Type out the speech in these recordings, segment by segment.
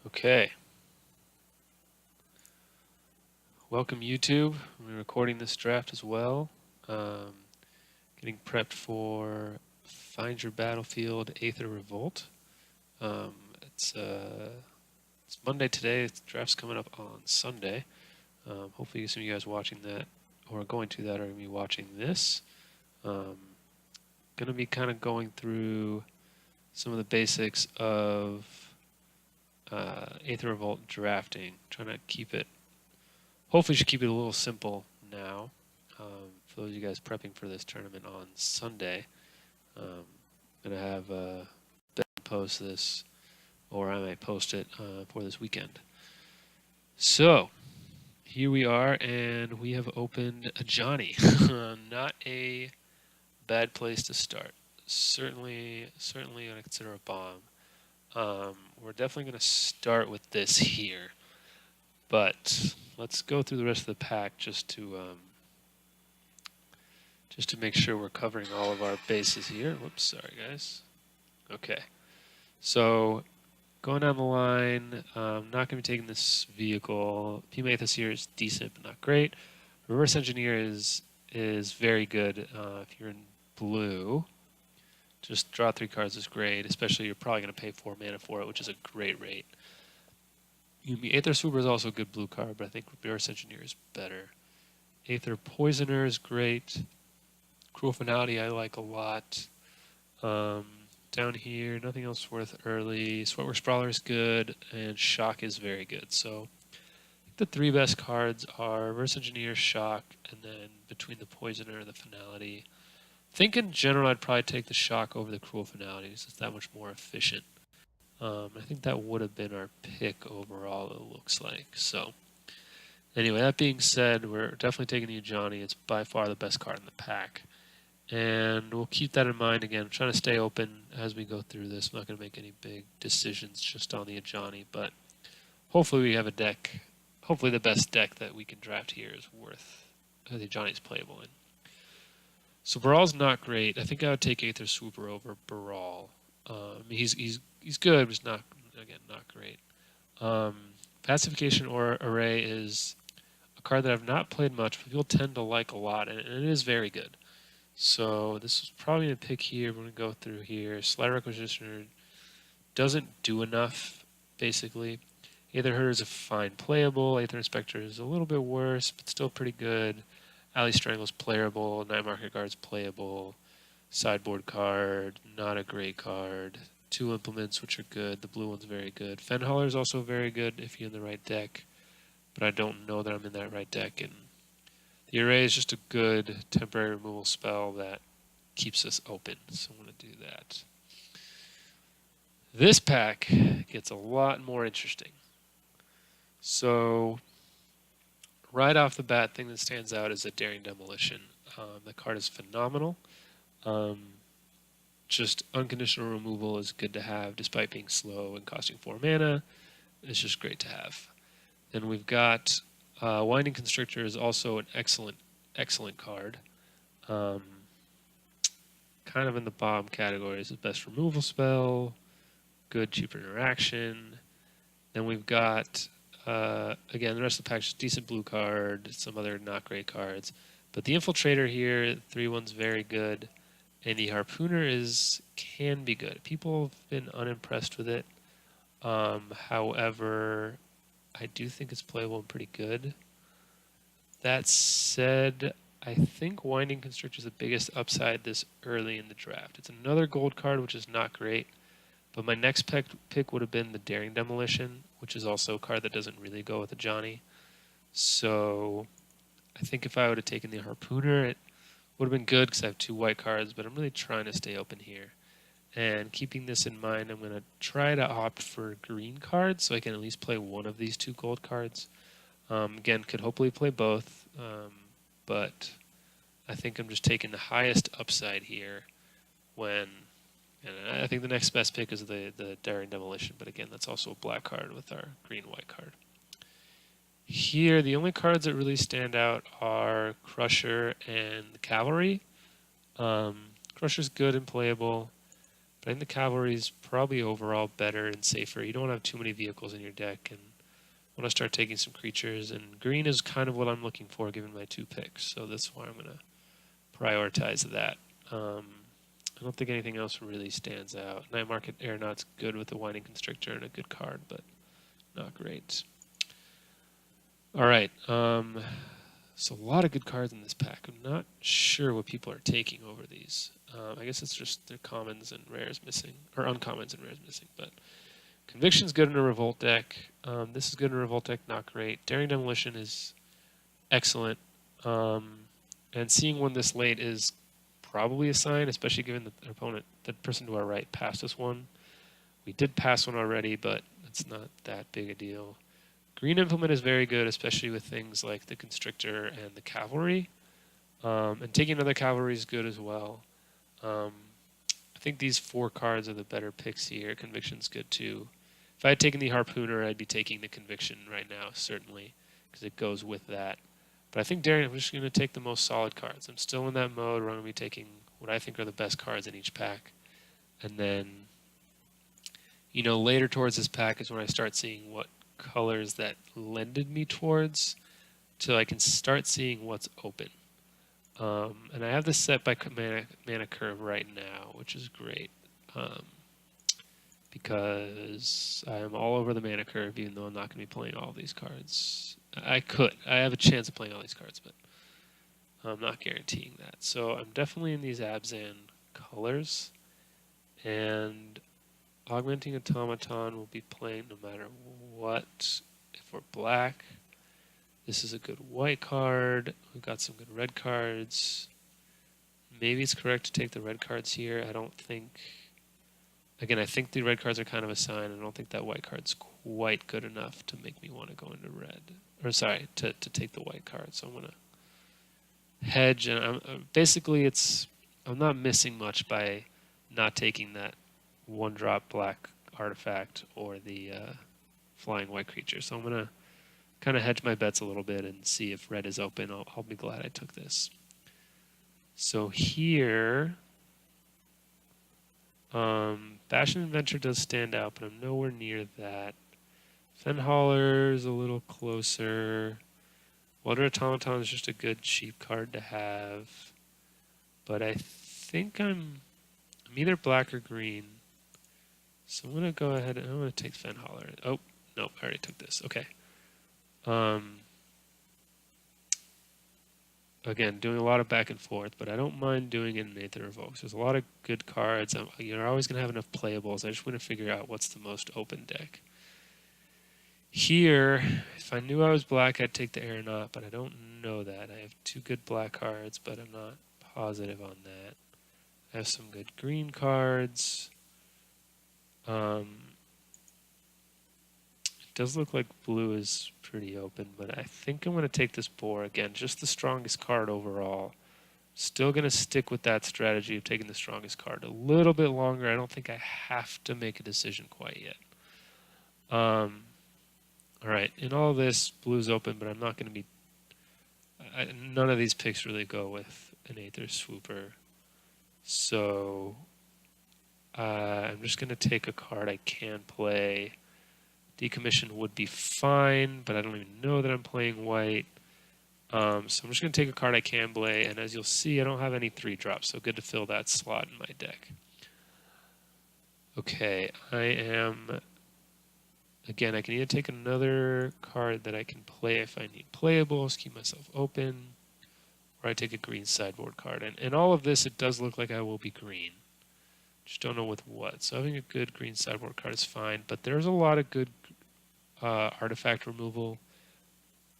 Okay. Welcome YouTube. I'm recording this draft as well. Getting prepped for Find Your Battlefield Aether Revolt. Um, it's uh, it's Monday today. The draft's coming up on Sunday. Hopefully some of you guys watching that or going to that are going to be watching this. Going to be kind of going through some of the basics of Aether Revolt drafting. Trying to keep it hopefully should keep it a little simple now. For those of you guys prepping for this tournament on Sunday, I'm going to have Ben post this, or I might post it for this weekend. So, here we are, and we have opened a Johnny. Not a bad place to start. Certainly going to consider a bomb. We're definitely going to start with this here. But let's go through the rest of the pack just to make sure we're covering all of our bases here. Whoops, sorry guys. Okay, so going down the line, not going to be taking this vehicle. Aether here is decent but not great. Reverse Engineer is very good if you're in blue. Just draw 3 cards is great, especially you're probably going to pay 4 mana for it, which is a great rate. Aether Swooper is also a good blue card, but I think Reverse Engineer is better. Aether Poisoner is great. Cruel Finality I like a lot. Down here, nothing else worth early. Sweatwork Sprawler is good, and Shock is very good. So I think the 3 best cards are Reverse Engineer, Shock, and then between the Poisoner and the Finality. I think in general I'd probably take the Shock over the Cruel Finality because it's that much more efficient. I think that would have been our pick overall, it looks like. So anyway, that being said, we're definitely taking the Johnny. It's by far the best card in the pack. And we'll keep that in mind. Again, I'm trying to stay open as we go through this. I'm not going to make any big decisions just on the Ajani, but hopefully we have a deck. Hopefully the best deck that we can draft here is worth the Ajani's playable in. So Baral's not great. I think I would take Aether Swooper over Baral. He's good, but he's not great. Pacification or Array is a card that I've not played much, but people tend to like a lot, and it is very good. So this is probably a pick here. We're going to go through here. Slight Requisitioner doesn't do enough, basically. Aether Herder is a fine playable. Aether Inspector is a little bit worse, but still pretty good. Alley Strangle is playable. Night Market Guard is playable. Sideboard card, not a great card. 2 Implements, which are good. The blue one's very good. Fenhauler is also very good if you're in the right deck, but I don't know that I'm in that right deck, and the Array is just a good temporary removal spell that keeps us open, so I'm going to do that. This pack gets a lot more interesting. So, right off the bat, thing that stands out is a Daring Demolition. The card is phenomenal. Just unconditional removal is good to have, despite being slow and costing 4 mana. It's just great to have. Then we've got Winding Constrictor is also an excellent card. Kind of in the bomb category is the best removal spell, good cheaper interaction. Then we've got, again, the rest of the pack is decent blue card, some other not great cards. But the Infiltrator here, 3/1's very good. And the Harpooner can be good. People have been unimpressed with it. However, I do think it's playable and pretty good. That said, I think Winding Constrictor is the biggest upside this early in the draft. It's another gold card, which is not great. But my next pick would have been the Daring Demolition, which is also a card that doesn't really go with the Johnny. So I think if I would have taken the Harpooner, it would have been good because I have 2 white cards, but I'm really trying to stay open here. And keeping this in mind, I'm going to try to opt for green cards so I can at least play one of these 2 gold cards. Again, could hopefully play both, but I think I'm just taking the highest upside here and I think the next best pick is the Daring Demolition, but again, that's also a black card with our green-white card. Here, the only cards that really stand out are Crusher and the Cavalry. Crusher's good and playable. But I think the cavalry is probably overall better and safer. You don't have too many vehicles in your deck, and want to start taking some creatures. And green is kind of what I'm looking for, given my 2 picks. So that's why I'm going to prioritize that. I don't think anything else really stands out. Night Market Aeronaut's good with the Winding Constrictor and a good card, but not great. All right. So a lot of good cards in this pack. I'm not sure what people are taking over these. I guess it's just their commons and rares missing, or uncommons and rares missing. But Conviction's good in a Revolt deck. This is good in a Revolt deck, not great. Daring Demolition is excellent. And seeing one this late is probably a sign, especially given that the opponent, the person to our right, passed us one. We did pass one already, but it's not that big a deal. Green Implement is very good, especially with things like the Constrictor and the Cavalry. And taking another Cavalry is good as well. I think these 4 cards are the better picks here. Conviction's good too. If I had taken the Harpooner, I'd be taking the Conviction right now, certainly, because it goes with that. But I think Daring, I'm just going to take the most solid cards. I'm still in that mode where I'm going to be taking what I think are the best cards in each pack. And then, you know, later towards this pack is when I start seeing what colors that lended me towards, so I can start seeing what's open. And I have this set by mana curve right now, which is great. Because I am all over the mana curve, even though I'm not going to be playing all these cards. I have a chance of playing all these cards, but I'm not guaranteeing that. So I'm definitely in these Abzan colors, and Augmenting Automaton will be playing no matter what. If we're black, this is a good white card. We've got some good red cards. Maybe it's correct to take the red cards here. I don't think... Again, I think the red cards are kind of a sign. I don't think that white card's quite good enough to make me want to go into red. Or sorry, to take the white card. So I'm going to hedge. And basically, I'm not missing much by not taking that 1-drop black artifact or the flying white creature. So I'm going to kind of hedge my bets a little bit and see if red is open. I'll be glad I took this. So here... Bastion Adventure does stand out, but I'm nowhere near that. Fenhauler is a little closer. Water Automaton is just a good cheap card to have. But I think I'm either black or green. So I'm going to go ahead and I'm going to take Fenhauler. Oh, no, I already took this. Okay. Again, doing a lot of back and forth, but I don't mind doing it in Aether Revolt. There's a lot of good cards. You're always going to have enough playables. I just want to figure out what's the most open deck. Here, if I knew I was black, I'd take the Aeronaut, but I don't know that. I have 2 good black cards, but I'm not positive on that. I have some good green cards. It does look like blue is pretty open, but I think I'm going to take this boar. Again, just the strongest card overall. Still going to stick with that strategy of taking the strongest card a little bit longer. I don't think I have to make a decision quite yet. All right, in all this, blue's open, but I'm not going to be... none of these picks really go with an Aether Swooper. So I'm just going to take a card I can play. Decommission would be fine, but I don't even know that I'm playing white. So I'm just going to take a card I can play, and as you'll see, I don't have any 3-drops, so good to fill that slot in my deck. Okay, I am... Again, I can either take another card that I can play if I need playables, keep myself open, or I take a green sideboard card. And in all of this, it does look like I will be green. Just don't know with what. So having a good green sideboard card is fine, but there's a lot of good artifact removal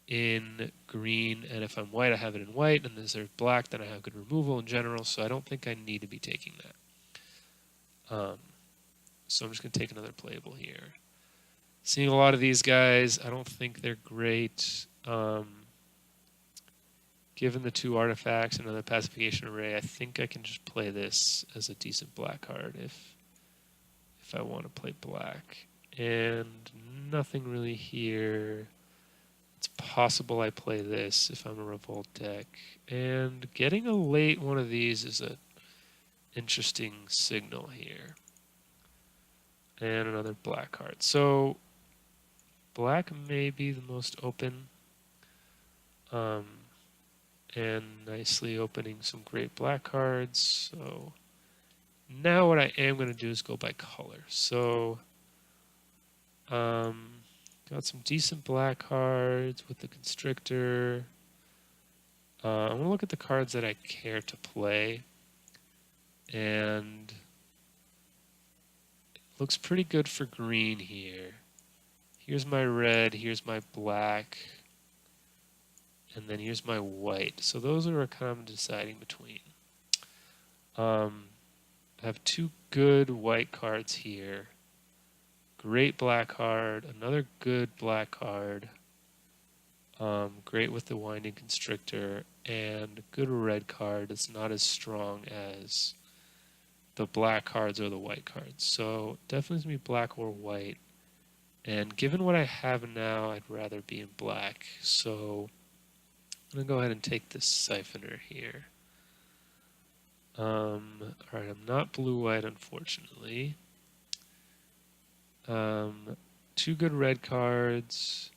in green, and if I'm white, I have it in white, and if there's black, then I have good removal in general, so I don't think I need to be taking that. So I'm just going to take another playable here. Seeing a lot of these guys, I don't think they're great. Given the 2 artifacts and another pacification array, I think I can just play this as a decent black card if I want to play black. And nothing really here. It's possible I play this if I'm a Revolt deck. And getting a late one of these is an interesting signal here. and another black card. So black may be the most open, um, and nicely opening some great black cards. So now what I am going to do is go by color. So got some decent black cards with the Constrictor. I'm going to look at the cards that I care to play. And it looks pretty good for green here. Here's my red, here's my black, and then here's my white. So those are what I'm deciding between. I have two good white cards here. Great black card, another good black card. Great with the Winding Constrictor, and a good red card that's not as strong as the black cards or the white cards. So definitely going to be black or white. And given what I have now, I'd rather be in black. So I'm going to go ahead and take this Siphoner here. Alright, I'm not blue-white, unfortunately. Two good red cards.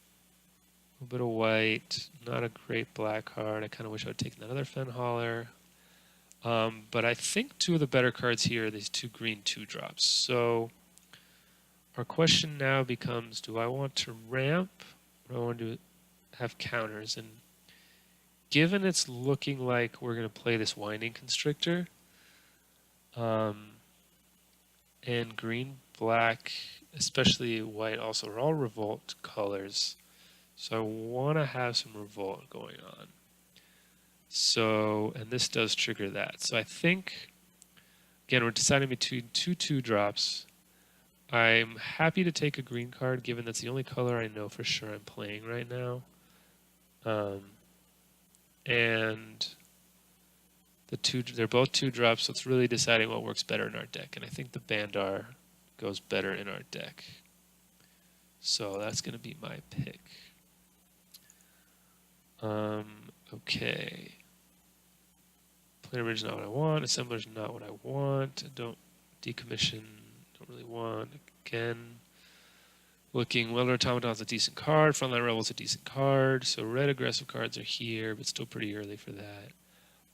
A little bit of white. Not a great black card. I kind of wish I would take another Fenhauler. But I think two of the better cards here are these two green 2-drops. So our question now becomes, do I want to ramp or do I want to have counters? And given it's looking like we're going to play this Winding Constrictor, and green, black, especially white also are all Revolt colors. So I want to have some Revolt going on. So, and this does trigger that. So I think, again, we're deciding between two 2-drops. I'm happy to take a green card, given that's the only color I know for sure I'm playing right now. And they're both 2-drops, so it's really deciding what works better in our deck. And I think the Bandar goes better in our deck. So that's going to be my pick. Okay. Planar Bridge is not what I want. Assembler is not what I want. Decommission, don't really want. Again, looking, Welder Automaton's a decent card. Frontline Rebel's a decent card. So red aggressive cards are here, but still pretty early for that.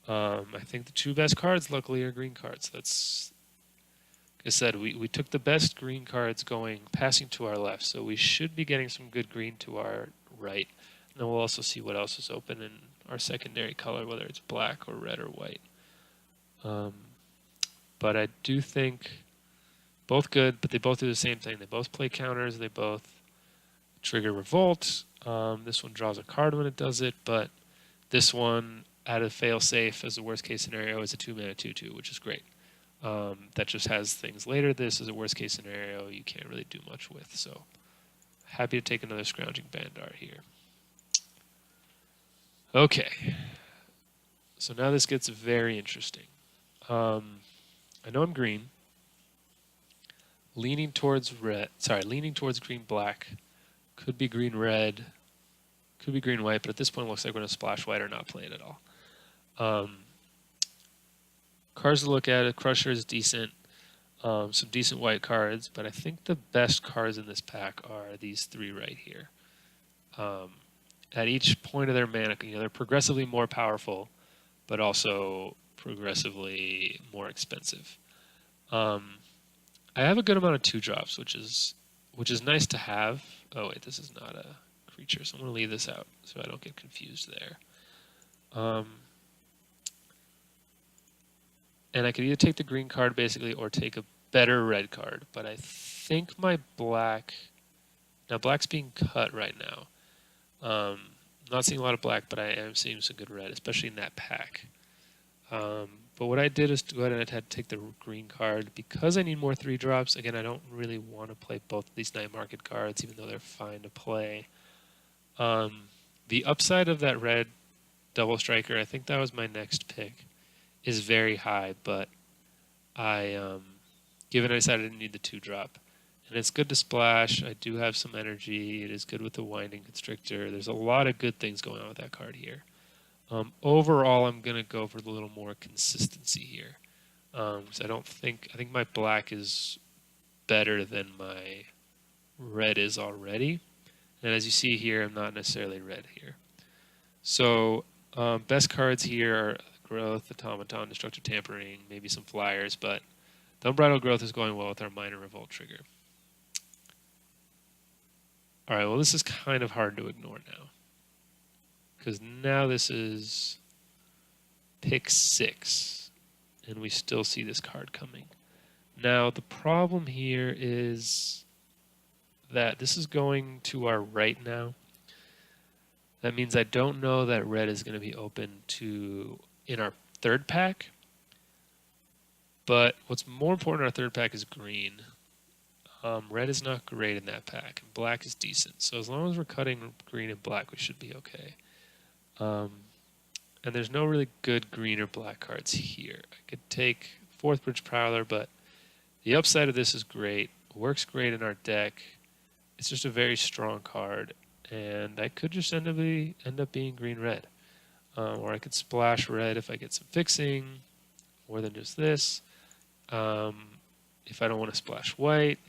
I think the two best cards, luckily, are green cards. That's, like I said, we took the best green cards passing to our left. So we should be getting some good green to our right. And then we'll also see what else is open in our secondary color, whether it's black or red or white. But I do think both good, but they both do the same thing. They both play counters. They both trigger Revolt. This one draws a card when it does it, but this one, out of fail-safe as a worst-case scenario, is a 2-mana 2/2, which is great. That just has things later. This is a worst-case scenario you can't really do much with. So happy to take another Scrounging Bandar here. Okay. So now this gets very interesting. I know I'm green. Leaning towards green black. Could be green red. Could be green white, but at this point it looks like we're going to splash white or not play it at all. Cards to look at, Crusher is decent. Some decent white cards, but I think the best cards in this pack are these three right here. At each point of their mana, they're progressively more powerful, but also progressively more expensive. I have a good amount of 2-drops, which is nice to have. Oh wait, this is not a creature, so I'm going to leave this out so I don't get confused there. And I could either take the green card basically or take a better red card, but I think my black... Now black's being cut right now. Not seeing a lot of black, but I am seeing some good red, especially in that pack. But what I did is to go ahead and I had to take the green card because I need more 3-drops. Again, I don't really want to play both of these night market cards, even though they're fine to play. The upside of that red double striker, I think that was my next pick, is very high, but given I decided I didn't need the 2-drop. And it's good to splash. I do have some energy. It is good with the Winding Constrictor. There's a lot of good things going on with that card here. Overall, I'm going to go for a little more consistency here. So I think my black is better than my red is already. And as you see here, I'm not necessarily red here. So best cards here are Growth, Automaton, Destructive Tampering, maybe some Flyers, but the Unbridled Growth is going well with our Minor Revolt trigger. All right, well, this is kind of hard to ignore now, because now this is pick 6, and we still see this card coming. Now, the problem here is that this is going to our right now. That means I don't know that red is going to be open to in our third pack. But what's more important in our third pack is green. Red is not great in that pack, and black is decent. So as long as we're cutting green and black, we should be okay. And there's no really good green or black cards here. I could take Fourth Bridge Prowler, but the upside of this is great. Works great in our deck. It's just a very strong card, and I could just end up being green-red. Or I could splash red if I get some fixing, more than just this. If I don't want to splash white,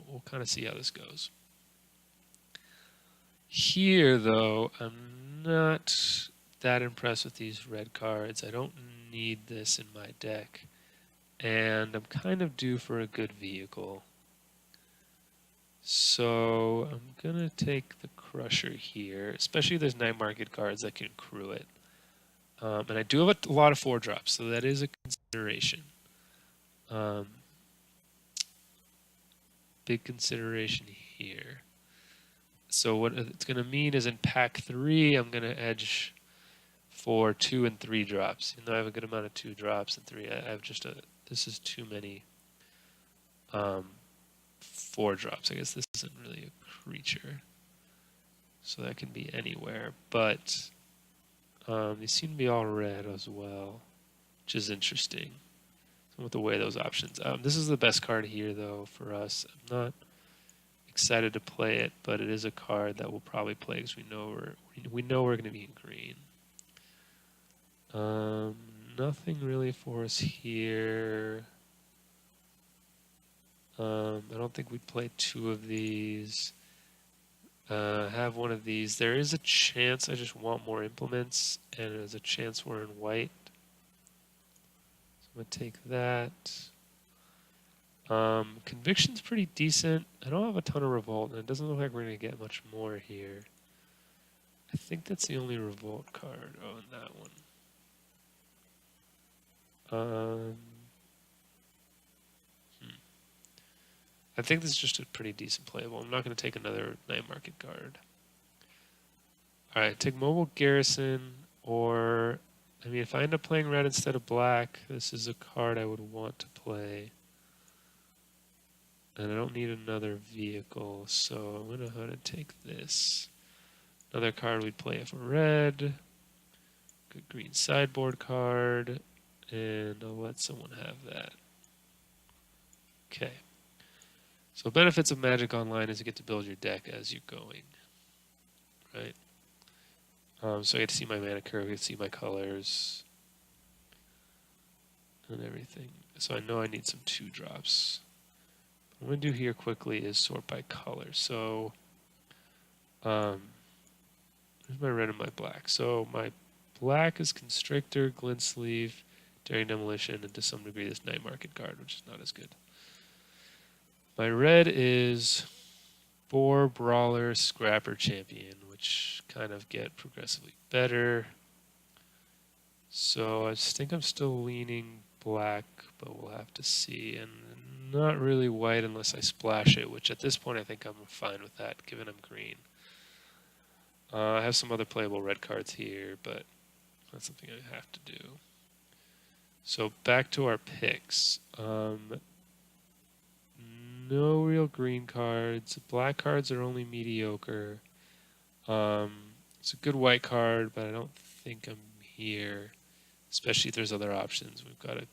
we'll kind of see how this goes. Here, though, I'm not that impressed with these red cards. I don't need this in my deck, and I'm kind of due for a good vehicle. So I'm going to take the Crusher here, especially if there's night market cards that can crew it. And I do have a lot of 4-drops, so that is a consideration. Big consideration here. So what it's going to mean is in pack 3, I'm going to edge for 2 and 3 drops. Even though I have a good amount of 2 drops and 3, I have just this is too many 4 drops. I guess this isn't really a creature, so that can be anywhere. But they seem to be all red as well, which is interesting. So with the way those options. This is the best card here, though, for us. I'm not excited to play it, but it is a card that we'll probably play because we know we're going to be in green. Nothing really for us here. I don't think we'd play 2 of these. Have one of these. There is a chance I just want more implements, and there's a chance we're in white. So I'm going to take that. Conviction's pretty decent. I don't have a ton of Revolt, and it doesn't look like we're going to get much more here. I think that's the only Revolt card. Oh, and that one. I think this is just a pretty decent playable. I'm not going to take another night market card. Alright, take Mobile Garrison, or, I mean, if I end up playing red instead of black, this is a card I would want to play. And I don't need another vehicle, so I'm going to go ahead and take this. Another card we'd play if we're red. Good green sideboard card. And I'll let someone have that. Okay. So benefits of Magic Online is you get to build your deck as you're going. Right? So I get to see my mana curve, I get to see my colors. And everything. So I know I need some 2-drops. What I'm going to do here quickly is sort by color. So, here's my red and my black. So my black is Constrictor, Glint Sleeve, Daring Demolition, and to some degree this Night Market card, which is not as good. My red is 4 Brawler, Scrapper, Champion, which kind of get progressively better. So I think I'm still leaning black, but we'll have to see. And not really white unless I splash it, which at this point I think I'm fine with that, given I'm green. I have some other playable red cards here, but that's something I have to do. So back to our picks. No real green cards. Black cards are only mediocre. It's a good white card, but I don't think I'm here, especially if there's other options. We've got a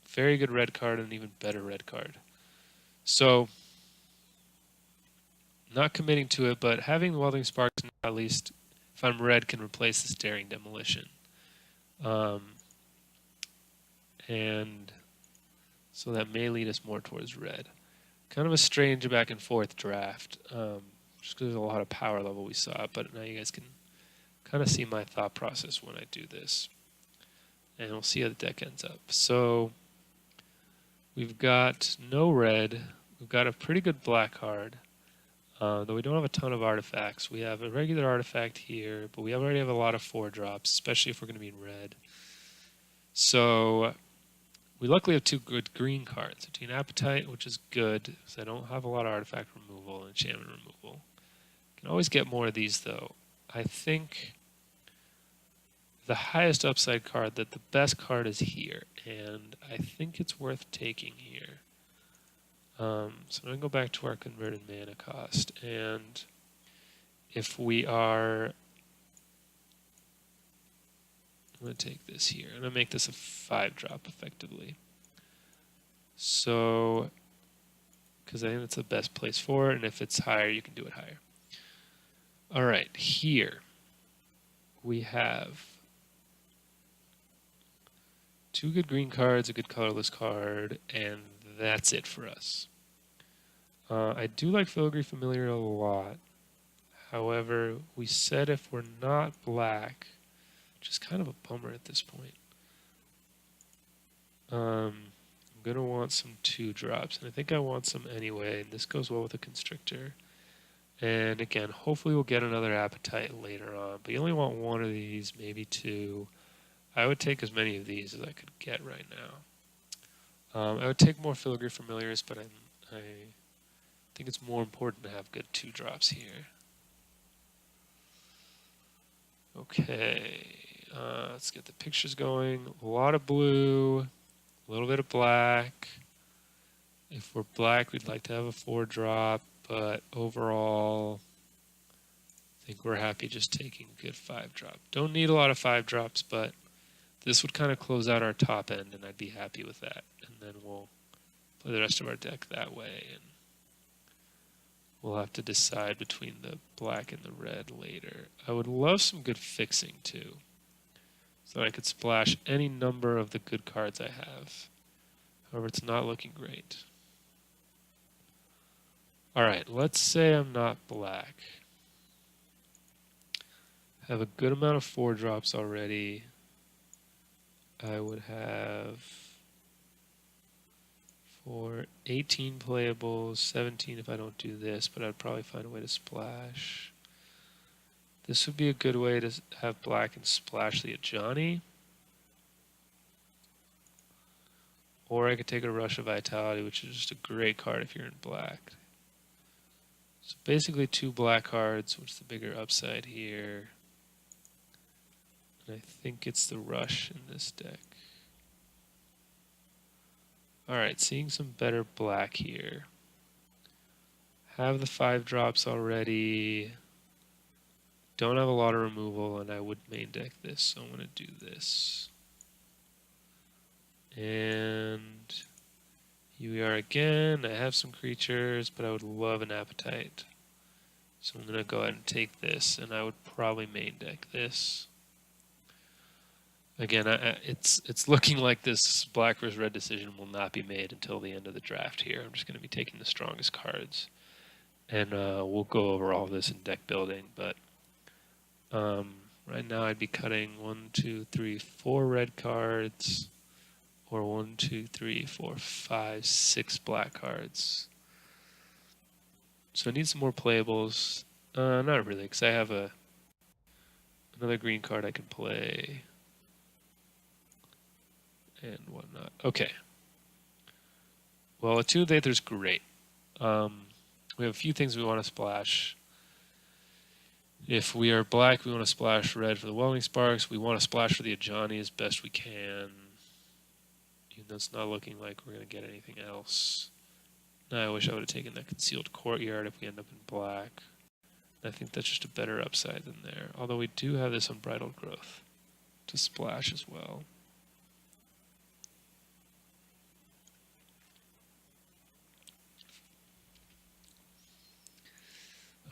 very good red card and an even better red card. So, not committing to it, but having the Welding Sparks, at least, if I'm red, can replace this Daring Demolition. And so that may lead us more towards red. kind of a strange back and forth draft, just because there's a lot of power level we saw. But now you guys can kind of see my thought process when I do this, and we'll see how the deck ends up. So we've got no red. We've got a pretty good black card, though we don't have a ton of artifacts. We have a regular artifact here, but we already have a lot of 4-drops, especially if we're going to be in red. So we luckily have 2 good green cards. Between Appetite, which is good, because I don't have a lot of artifact removal and enchantment removal. Can always get more of these, though. I think the highest upside card, that the best card is here, and I think it's worth taking here. So I'm going to go back to our converted mana cost, and if we are, I'm going to take this here. I'm going to make this a 5-drop effectively. So, because I think that's the best place for it, and if it's higher, you can do it higher. All right, here we have 2 good green cards, a good colorless card, and that's it for us. I do like Filigree Familiar a lot. However, we said if we're not black, which is kind of a bummer at this point, I'm going to want some 2-drops, and I think I want some anyway, and this goes well with a Constrictor. And again, hopefully we'll get another Appetite later on, but you only want 1 of these, maybe 2. I would take as many of these as I could get right now. I would take more Filigree Familiars, but I think it's more important to have good 2-drops here. Okay, let's get the pictures going. A lot of blue, a little bit of black. If we're black, we'd like to have a 4-drop, but overall, I think we're happy just taking a good 5-drop. Don't need a lot of 5-drops, but this would kind of close out our top end, and I'd be happy with that. And then we'll play the rest of our deck that way, and we'll have to decide between the black and the red later. I would love some good fixing, too, so I could splash any number of the good cards I have. However, it's not looking great. All right, let's say I'm not black. I have a good amount of 4-drops already. I would have 18 playables, 17 if I don't do this, but I'd probably find a way to splash. This would be a good way to have black and splash the Ajani. Or I could take a Rush of Vitality, which is just a great card if you're in black. So basically 2 black cards. What's the bigger upside here? And I think it's the Rush in this deck. Alright, seeing some better black here. Have the 5-drops already. Don't have a lot of removal, and I would main deck this, so I'm going to do this. And here we are again. I have some creatures, but I would love an Appetite. So I'm going to go ahead and take this, and I would probably main deck this. Again, it's looking like this black versus red decision will not be made until the end of the draft here. I'm just going to be taking the strongest cards. And we'll go over all of this in deck building, but right now I'd be cutting 1, 2, 3, 4 red cards, or 1, 2, 3, 4, 5, 6 black cards. So I need some more playables. Not really, because I have another green card I can play and whatnot. Okay. Well, Attune of Aether is great. We have a few things we want to splash. If we are black, we want to splash red for the Welding Sparks. We want to splash for the Ajani as best we can. Even though it's not looking like we're going to get anything else. I wish I would have taken that Concealed Courtyard if we end up in black. I think that's just a better upside than there. Although we do have this Unbridled Growth to splash as well.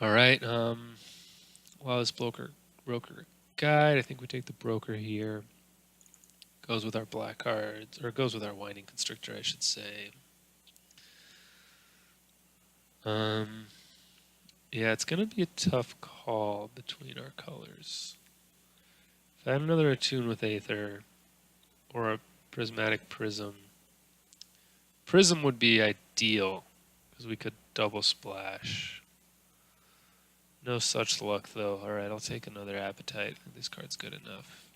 All right. Well, this broker guide. I think we take the broker here. Goes with our black cards, or goes with our Winding Constrictor, I should say. Yeah, it's gonna be a tough call between our colors. If I had another attune with Aether or a prismatic prism, prism would be ideal because we could double splash. No such luck though. All right, I'll take another appetite. I think this card's good enough.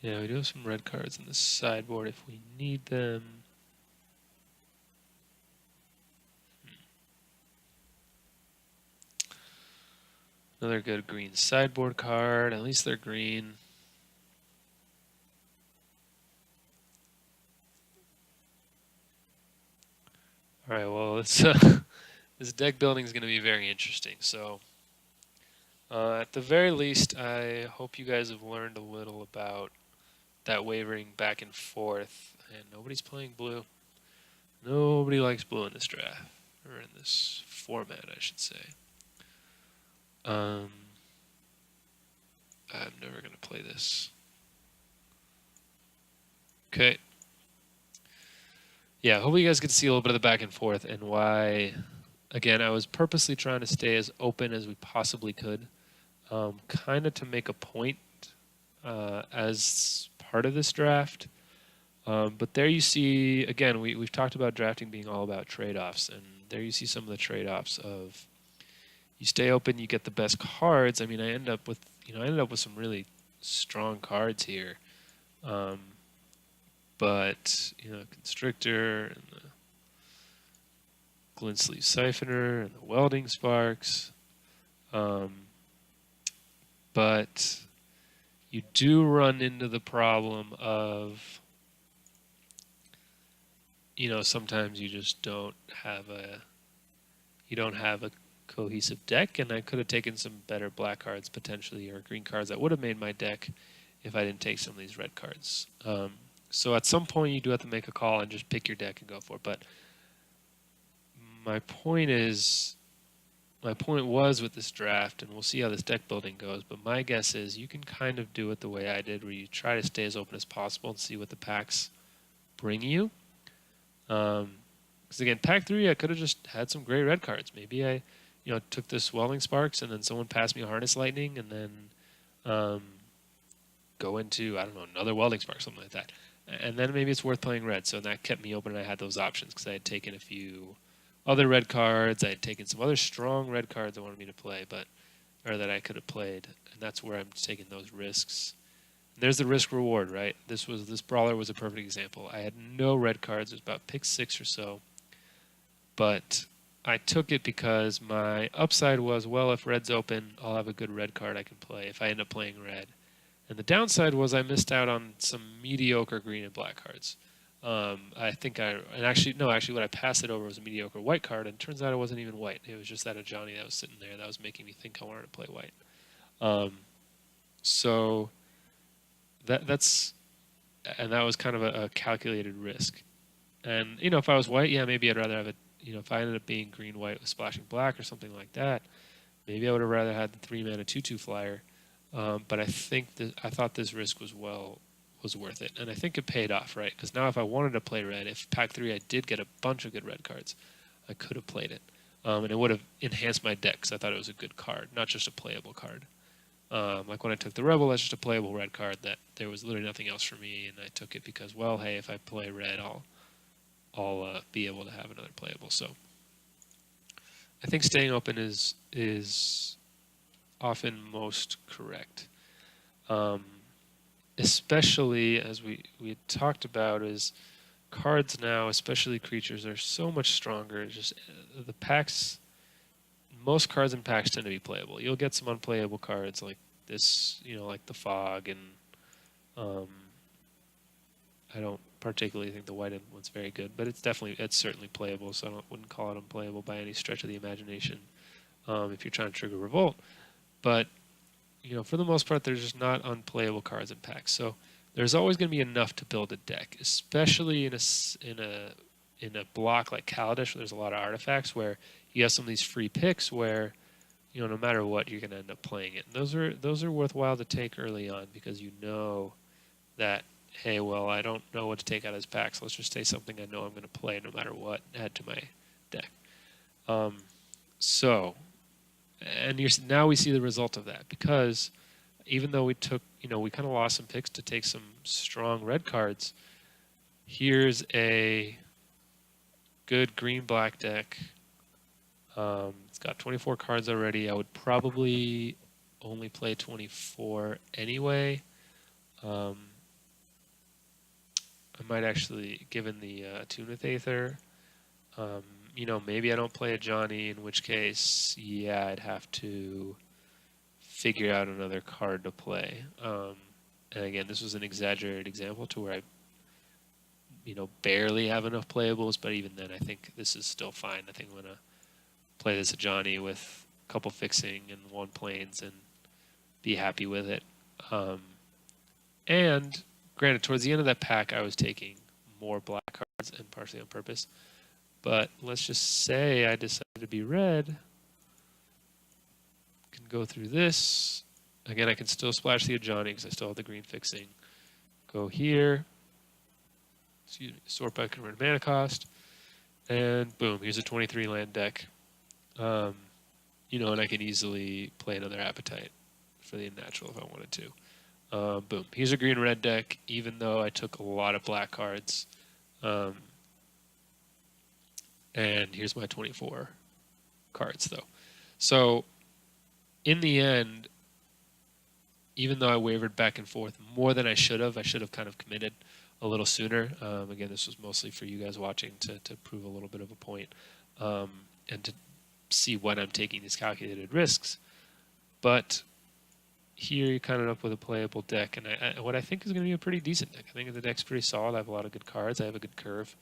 Yeah, we do have some red cards in the sideboard if we need them. Another good green sideboard card. At least they're green. All right, well, it's this deck building is going to be very interesting. So, at the very least, I hope you guys have learned a little about that wavering back and forth. And nobody's playing blue. Nobody likes blue in this draft, or in this format, I should say. I'm never going to play this. Okay. Yeah, hopefully you guys get to see a little bit of the back and forth and why, again, I was purposely trying to stay as open as we possibly could, kind of to make a point as part of this draft. But there you see, again, we've talked about drafting being all about trade-offs, and there you see some of the trade-offs of you stay open, you get the best cards. I mean, I ended up with some really strong cards here. But, Constrictor and the Glint Sleeve Siphoner and the Welding Sparks. But you do run into the problem of, sometimes you just don't have a cohesive deck, and I could have taken some better black cards potentially, or green cards that would have made my deck if I didn't take some of these red cards. So at some point you do have to make a call and just pick your deck and go for it. But my point was with this draft, and we'll see how this deck building goes, but my guess is you can kind of do it the way I did, where you try to stay as open as possible and see what the packs bring you. Because again, pack 3, I could have just had some great red cards. Maybe I, took this Welding Sparks, and then someone passed me a Harness Lightning, and then go into, I don't know, another Welding Spark, something like that. And then maybe it's worth playing red. So that kept me open, and I had those options because I had taken a few other red cards. I had taken some other strong red cards I wanted me to play, or that I could have played. And that's where I'm taking those risks. And there's the risk reward, right? This brawler was a perfect example. I had no red cards. It was about pick 6 or so. But I took it because my upside was, well, if red's open, I'll have a good red card I can play if I end up playing red. And the downside was I missed out on some mediocre green and black cards. Actually, when I passed it over was a mediocre white card, and it turns out it wasn't even white. It was just that Ajani that was sitting there that was making me think I wanted to play white. So that was kind of a calculated risk. And, if I was white, yeah, maybe I'd rather have it. If I ended up being green-white with splashing black or something like that, maybe I would have rather had the 3-mana 2/2 flyer. But I thought this risk was worth it, and I think it paid off, right? Because now if I wanted to play red, if pack 3 I did get a bunch of good red cards, I could have played it, and it would have enhanced my deck because I thought it was a good card, not just a playable card. Like when I took the Rebel, that's just a playable red card that there was literally nothing else for me, and I took it because, well, hey, if I play red, I'll be able to have another playable. So I think staying open is often most correct. Especially as we had talked about, is cards now, especially creatures, are so much stronger. Just the packs, most cards in packs tend to be playable. You'll get some unplayable cards like this, like the Fog, and I don't particularly think the white one's very good, but it's certainly playable. So I wouldn't call it unplayable by any stretch of the imagination. If you're trying to trigger Revolt, but for the most part, there's just not unplayable cards in packs. So there's always going to be enough to build a deck, especially in a block like Kaladesh, where there's a lot of artifacts, where you have some of these free picks where, no matter what, you're going to end up playing it. And those are worthwhile to take early on because that, hey, well, I don't know what to take out of this pack, so let's just take something I know I'm going to play no matter what, add to my deck. So, and now we see the result of that, because even though we took, we kind of lost some picks to take some strong red cards, here's a good green-black deck. It's got 24 cards already. I would probably only play 24 anyway. I might actually, given the tune with Aether, maybe I don't play a Johnny, in which case, yeah, I'd have to figure out another card to play. And again, this was an exaggerated example to where I, barely have enough playables, but even then, I think this is still fine. I think I'm going to play this a Johnny with a couple fixing and 1 planes and be happy with it. And granted, towards the end of that pack, I was taking more black cards, and partially on purpose. But let's just say I decided to be red. Can go through this. Again, I can still splash the Ajani because I still have the green fixing. Go here. Excuse me, sort by converted mana cost. And boom, here's a 23 land deck. And I can easily play another Appetite for the Unnatural if I wanted to. Boom, here's a green-red deck, even though I took a lot of black cards. And here's my 24 cards, though. So, in the end, even though I wavered back and forth more than I should have kind of committed a little sooner. Again, this was mostly for you guys watching to prove a little bit of a point, and to see when I'm taking these calculated risks. But here you kind of end up with a playable deck, and what I think is going to be a pretty decent deck. I think the deck's pretty solid. I have a lot of good cards. I have a good curve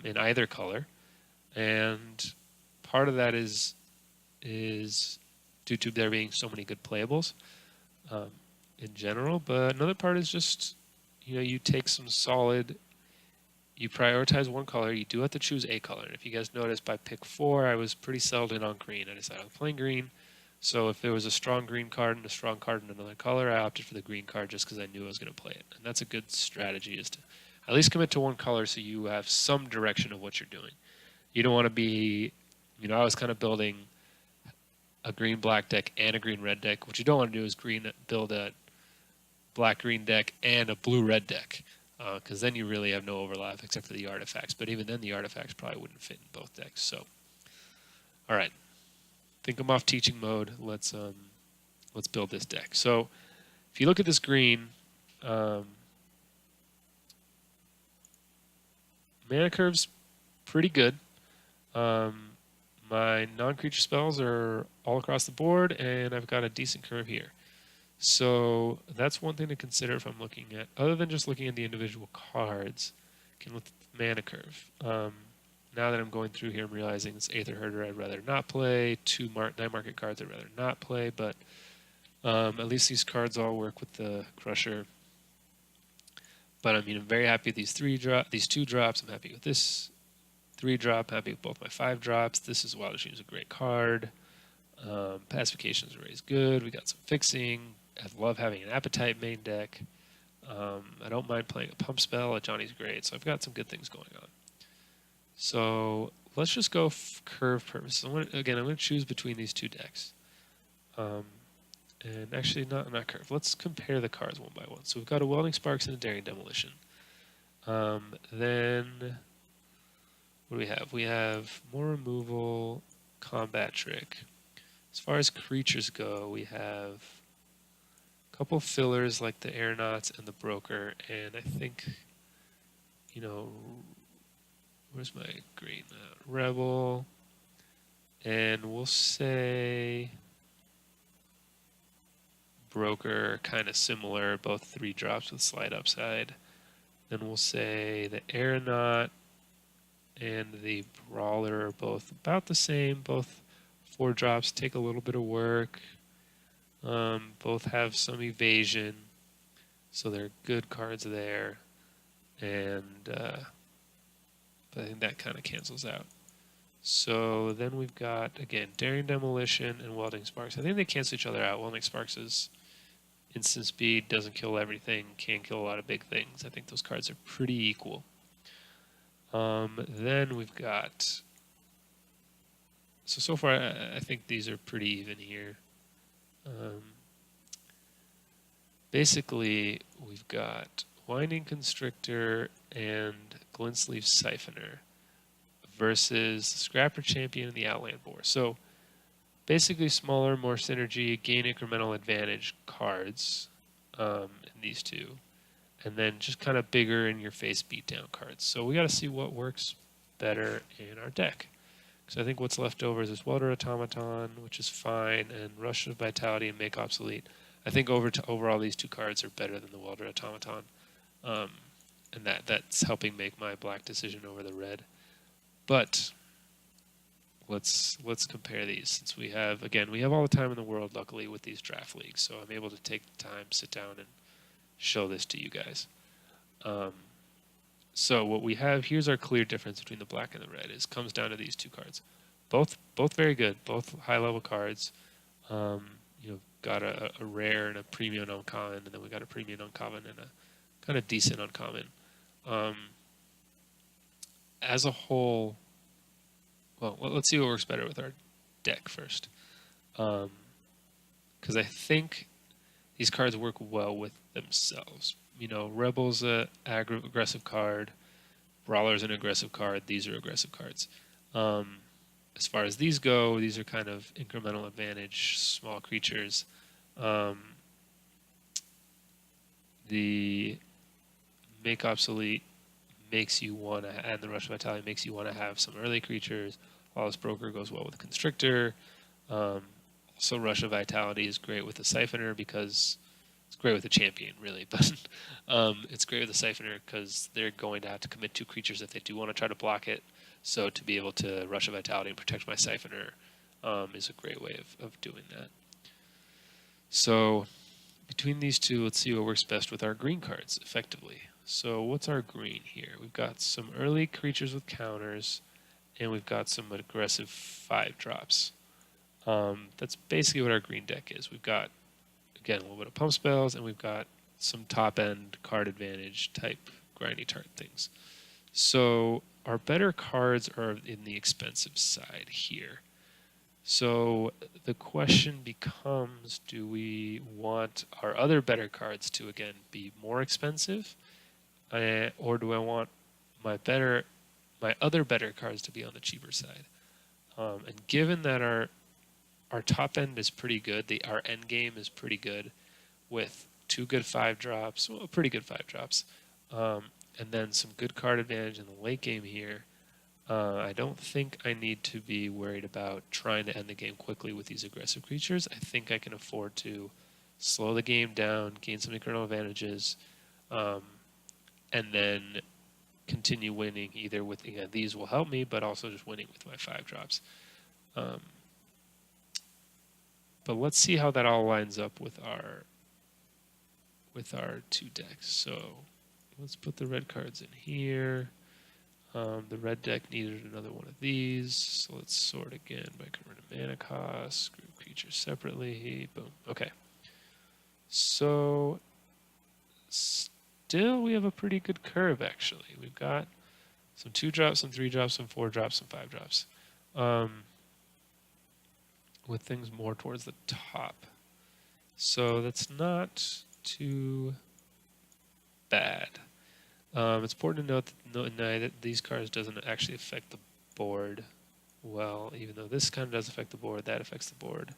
in either color. And part of that is due to there being so many good playables in general. But another part is just, you take some solid, you prioritize one color. You do have to choose a color. And if you guys noticed, by pick 4, I was pretty settled in on green. I decided I was playing green. So if there was a strong green card and a strong card in another color, I opted for the green card just because I knew I was going to play it. And that's a good strategy, is to at least commit to one color so you have some direction of what you're doing. You don't want to be, I was kind of building a green-black deck and a green-red deck. What you don't want to do is build a black-green deck and a blue-red deck, because then you really have no overlap except for the artifacts. But even then, the artifacts probably wouldn't fit in both decks. So, all right, think I'm off teaching mode. Let's build this deck. So, if you look at this green, mana curve's pretty good. My non-creature spells are all across the board, and I've got a decent curve here. So that's one thing to consider if I'm looking at, other than just looking at the individual cards, can look at the mana curve. Now that I'm going through here, I'm realizing this Aether Herder I'd rather not play, 2 night market cards I'd rather not play, but at least these cards all work with the Crusher. But I'm very happy with these 2 drops. I'm happy with this 3-drop, happy with both my 5 drops. This is Wild Dreams, a great card. Pacification is always good. We got some fixing. I love having an Appetite main deck. I don't mind playing a Pump Spell. Johnny's great. So I've got some good things going on. So let's just go curve purposes. I'm going to choose between these 2 decks. And actually, not curve. Let's compare the cards one by one. So we've got a Welding Sparks and a Daring Demolition. Then what do we have? We have more removal, combat trick. As far as creatures go, we have a couple fillers like the Aeronauts and the Broker, and I think, where's my green? Rebel, and we'll say Broker, kind of similar, both 3 drops with slight upside. Then we'll say the Aeronaut and the Brawler are both about the same, both 4 drops, take a little bit of work. Both have some evasion, so they're good cards there. And I think that kind of cancels out. So then we've got, again, Daring Demolition and Welding Sparks. I think they cancel each other out. Welding Sparks is Instant speed, doesn't kill everything, can kill a lot of big things. I think those cards are pretty equal. Then we've got... So far, I think these are pretty even here. Basically, we've got Winding Constrictor and Glintsleeve Siphoner versus Scrapper Champion and the Outland Boar. So basically smaller, more synergy, gain incremental advantage cards in these two. And then just kind of bigger in your face beatdown cards. So we got to see what works better in our deck. So I think what's left over is this Welder Automaton, which is fine, and Rush of Vitality and Make Obsolete. I think overall these two cards are better than the Welder Automaton, and that's helping make my black decision over the red. But let's compare these, since we have all the time in the world, luckily, with these draft leagues. So I'm able to take the time, sit down, and show this to you guys. So what we have, here's our clear difference between the black and the red. Comes down to these two cards. Both very good, both high-level cards. Got a rare and a premium uncommon, and then we got a premium uncommon and a kind of decent uncommon. As a whole, well, let's see what works better with our deck first. Because I think these cards work well with themselves. Rebel's an aggressive card. Brawler's an aggressive card. These are aggressive cards. As far as these go, these are kind of incremental advantage, small creatures. The Make Obsolete makes you want to, and the Rush of Vitality makes you want to have some early creatures. Lawless Broker goes well with Constrictor. Also, Rush of Vitality is great with the Siphoner because it's great with the champion, really, but it's great with the Siphoner because they're going to have to commit 2 creatures if they do want to try to block it. So to be able to Rush of Vitality and protect my Siphoner is a great way of doing that. So between these two, let's see what works best with our green cards effectively. So what's our green here? We've got some early creatures with counters, and we've got some aggressive 5-drops. That's basically what our green deck is. We've got, again, a little bit of pump spells, and we've got some top-end card advantage type grindy tart things. So our better cards are in the expensive side here. So the question becomes, do we want our other better cards to, again, be more expensive? Or do I want my other better cards to be on the cheaper side? And given that our top end is pretty good, our end game is pretty good with 2 good 5-drops, well, pretty good 5-drops, and then some good card advantage in the late game here. I don't think I need to be worried about trying to end the game quickly with these aggressive creatures. I think I can afford to slow the game down, gain some incremental advantages, and then continue winning either with, again, these will help me, but also just winning with my 5-drops. But let's see how that all lines up with our 2 decks. So let's put the red cards in here. The red deck needed another one of these, so let's sort again by converting mana costs, group creatures separately, boom. Okay. So still we have a pretty good curve, actually. We've got some 2-drops, some 3-drops, some 4-drops, some 5-drops. With things more towards the top. So that's not too bad. It's important to note that these cards doesn't actually affect the board well, even though this kind of does affect the board, that affects the board.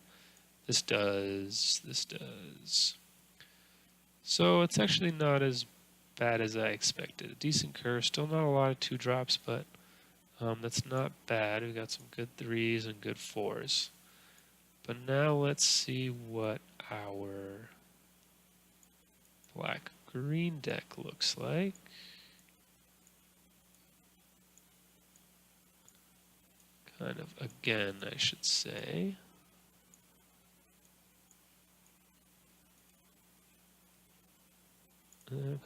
This does. So it's actually not as bad as I expected. A decent curve, still not a lot of 2-drops, but that's not bad. We got some good 3s and good 4s. But now let's see what our black-green deck looks like. Kind of, again, I should say.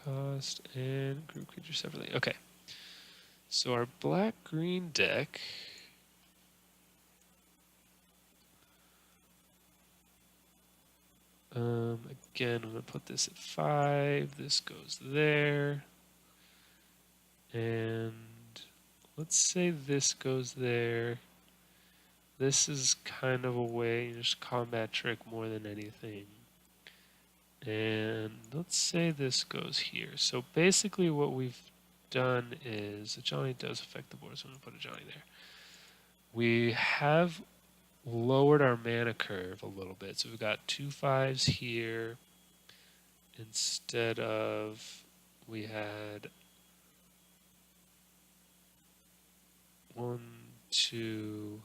Cost and group creature separately. Okay. So our black-green deck Again, I'm going to put this at 5. This goes there. And let's say this goes there. This is kind of a way, just combat trick more than anything. And let's say this goes here. So basically what we've done is, a Johnny does affect the board, so I'm going to put a Johnny there. We have lowered our mana curve a little bit. So we've got 2 5s here instead of, we had 1, 2,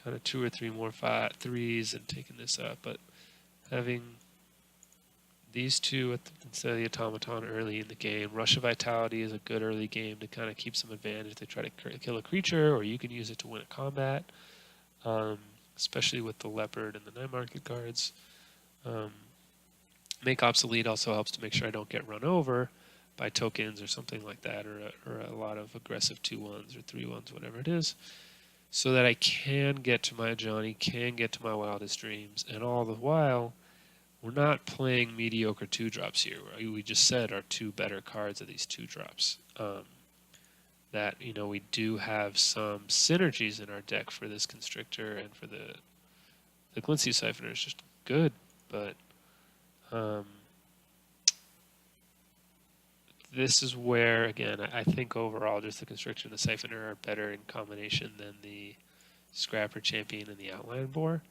kind of 2 or 3 more 3s and taking this up, but having these two instead of the automaton early in the game. Rush of Vitality is a good early game to kind of keep some advantage. They try to kill a creature, or you can use it to win a combat, especially with the Leopard and the Night Market cards. Make Obsolete also helps to make sure I don't get run over by tokens or something like that, or a lot of aggressive 2/1s or 3/1s, whatever it is, so that I can get to my Johnny, can get to my Wildest Dreams, and all the while, we're not playing mediocre 2-drops here. We just said our 2 better cards are these 2-drops. That, we do have some synergies in our deck for this Constrictor, and for the Glincy Siphoner is just good, but this is where, again, I think overall just the Constrictor and the Siphoner are better in combination than the Scrapper Champion and the Outline Boar,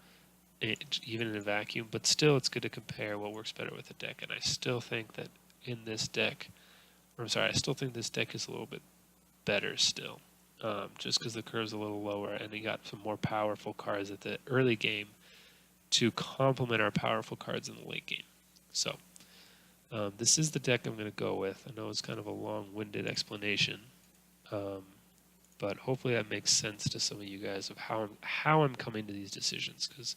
even in a vacuum, but still it's good to compare what works better with the deck, and I still think that in this deck, I still think this deck is a little bit better still, just because the curve's a little lower, and we got some more powerful cards at the early game to complement our powerful cards in the late game. So this is the deck I'm going to go with. I know it's kind of a long-winded explanation, but hopefully that makes sense to some of you guys of how I'm coming to these decisions, because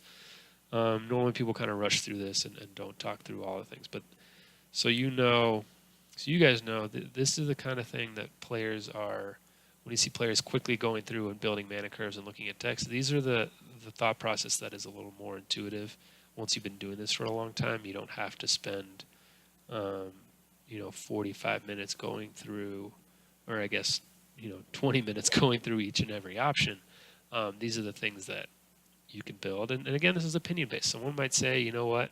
normally people kind of rush through this and don't talk through all the things. But so you guys know that this is the kind of thing that players are, when you see players quickly going through and building mana curves and looking at decks, these are the thought process that is a little more intuitive. Once you've been doing this for a long time, you don't have to spend 45 minutes going through, or I guess 20 minutes going through each and every option. These are the things that you can build, and again, this is opinion based. Someone might say, you know what,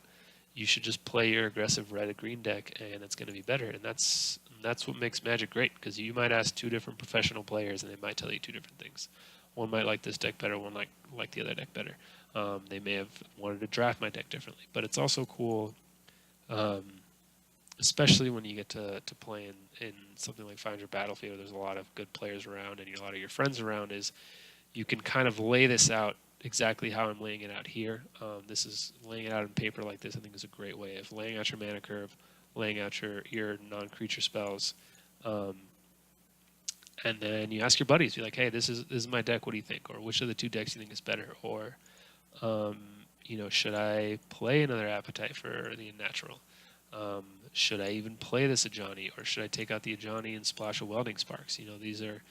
you should just play your aggressive red or green deck, and it's going to be better. And that's what makes Magic great, because you might ask 2 different professional players, and they might tell you 2 different things. One might like this deck better, one like the other deck better. They may have wanted to draft my deck differently, but it's also cool, especially when you get to play in something like 500 Battlefield. There's a lot of good players around, and a lot of your friends around. Is you can kind of lay this out exactly how I'm laying it out here. This is laying it out on paper like this. I think is a great way of laying out your mana curve, laying out your non-creature spells, and then you ask your buddies. You're like, hey, this is my deck. What do you think? Or which of the 2 decks do you think is better? Or should I play another Appetite for the Unnatural? Should I even play this Ajani, or should I take out the Ajani and splash a Welding Sparks? These are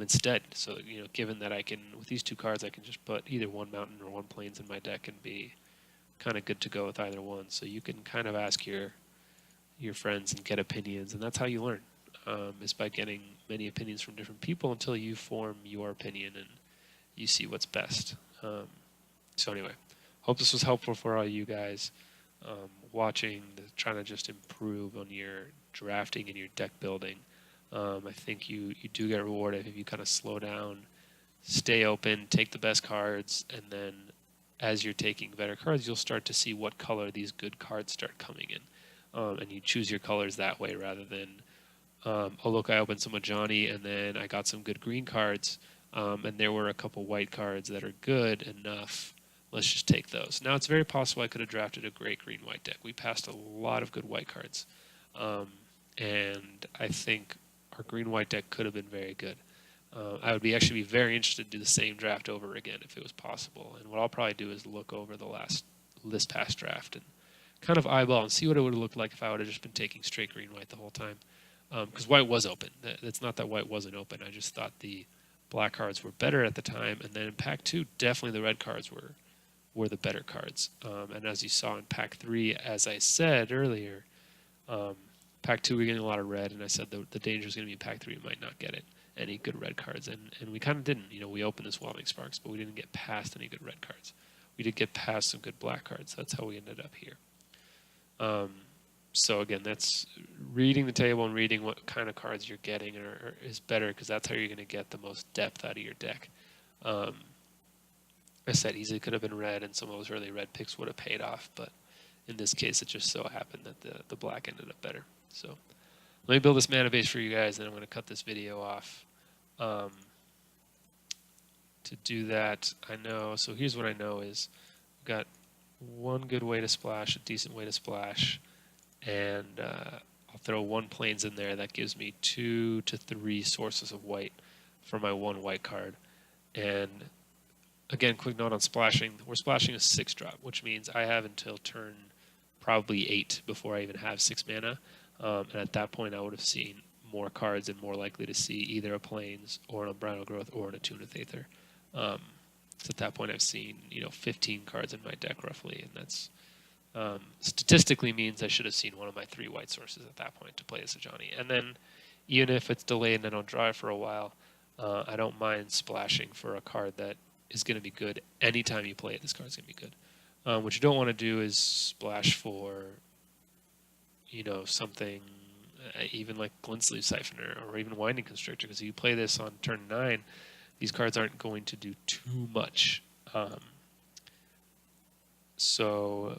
instead. So given that I can, with these 2 cards, I can just put either 1 mountain or 1 plains in my deck and be kind of good to go with either one. So you can kind of ask your friends and get opinions, and that's how you learn. Is by getting many opinions from different people until you form your opinion and you see what's best. So anyway, hope this was helpful for all you guys watching, trying to just improve on your drafting and your deck building. I think you do get rewarded if you kind of slow down, stay open, take the best cards, and then as you're taking better cards, you'll start to see what color these good cards start coming in. And you choose your colors that way rather than, oh look, I opened some Ajani and then I got some good green cards, and there were a couple white cards that are good enough. Let's just take those. Now, it's very possible I could have drafted a great green-white deck. We passed a lot of good white cards. And I think our green-white deck could have been very good. I would actually be very interested to do the same draft over again if it was possible. And what I'll probably do is look over this past draft and kind of eyeball and see what it would have looked like if I would have just been taking straight green-white the whole time. Because white was open. It's not that white wasn't open. I just thought the black cards were better at the time. And then in Pack 2, definitely the red cards were were the better cards. And as you saw in Pack 3, as I said earlier, Pack 2 we're getting a lot of red, and I said the danger is going to be in Pack 3 we might not get any good red cards, and we kind of didn't. We opened this Welding Sparks, but we didn't get past any good red cards. We did get past some good black cards. That's how we ended up here. So again, that's reading the table and reading what kind of cards you're getting is better, because that's how you're going to get the most depth out of your deck. I said easily could have been red, and some of those early red picks would have paid off, but in this case, it just so happened that the black ended up better. So let me build this mana base for you guys, and I'm going to cut this video off. To do that, I know, so here's what I know is we've got one good way to splash, a decent way to splash, and I'll throw 1 plains in there. That gives me 2 to 3 sources of white for my 1 white card. And again, quick note on splashing. We're splashing a 6-drop, which means I have until turn probably 8 before I even have 6 mana. And at that point, I would have seen more cards and more likely to see either a plains or an Umbral Growth or an Attune with Aether. So at that point, I've seen 15 cards in my deck roughly, and that's statistically means I should have seen one of my 3 white sources at that point to play as a Johnny. And then even if it's delayed and I don't draw it for a while, I don't mind splashing for a card that is going to be good anytime you play it. This card's going to be good. What you don't want to do is splash for something even like Glint-Sleeve Siphoner or even Winding Constrictor, because if you play this on turn 9, these cards aren't going to do too much.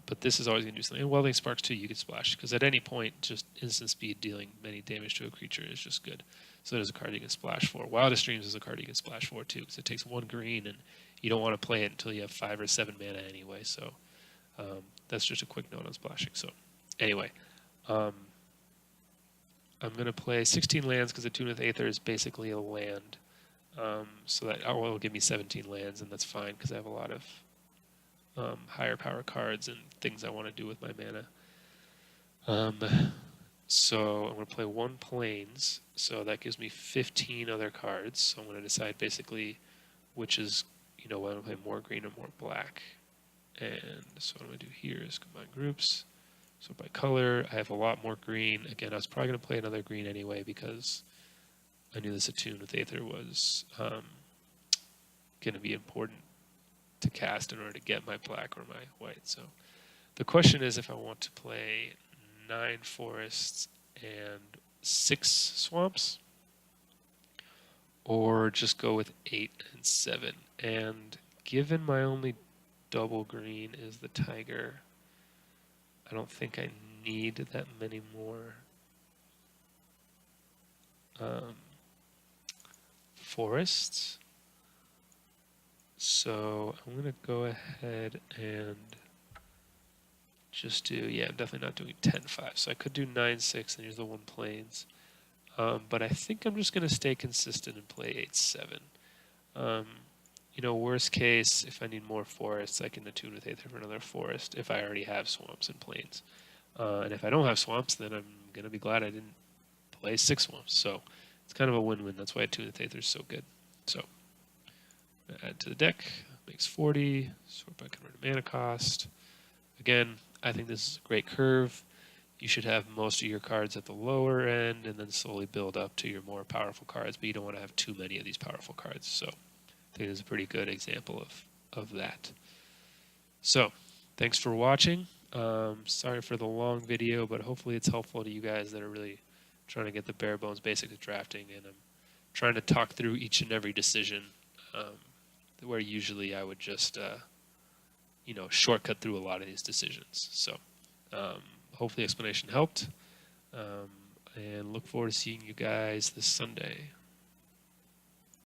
But this is always going to do something. And Welding Sparks too, you could splash, because at any point, just instant speed dealing many damage to a creature is just good. So there's a card you can splash for. Wildest Dreams is a card you can splash for too, because it takes 1 green, and you don't want to play it until you have 5 or 7 mana anyway. So that's just a quick note on splashing. So anyway, I'm going to play 16 lands, because Attune with Aether is basically a land. So that will give me 17 lands, and that's fine, because I have a lot of higher power cards and things I want to do with my mana. So I'm going to play 1 plains, so that gives me 15 other cards. So I'm going to decide basically which is, whether I'm going to play more green or more black. And so what I'm going to do here is combine groups. So by color, I have a lot more green. Again, I was probably going to play another green anyway, because I knew this Attune with Aether was going to be important to cast in order to get my black or my white. So the question is if I want to play 9 forests and 6 swamps, or just go with 8 and 7. And given my only double green is the tiger, I don't think I need that many more forests. So I'm going to go ahead and just do, I'm definitely not doing 10-5. So I could do 9-6, and here's the 1 plains. But I think I'm just going to stay consistent and play 8-7. Worst case, if I need more forests, I can Attune with Aether for another forest if I already have swamps and plains. And if I don't have swamps, then I'm going to be glad I didn't play 6 swamps. So it's kind of a win-win. That's why Attune with Aether is so good. So add to the deck, makes 40, sort by converted mana cost. Again, I think this is a great curve. You should have most of your cards at the lower end and then slowly build up to your more powerful cards, but you don't want to have too many of these powerful cards. So I think this is a pretty good example of that. So thanks for watching. Sorry for the long video, but hopefully it's helpful to you guys that are really trying to get the bare bones basics of drafting, and I'm trying to talk through each and every decision, where usually I would just shortcut through a lot of these decisions. So hopefully explanation helped, and look forward to seeing you guys this Sunday.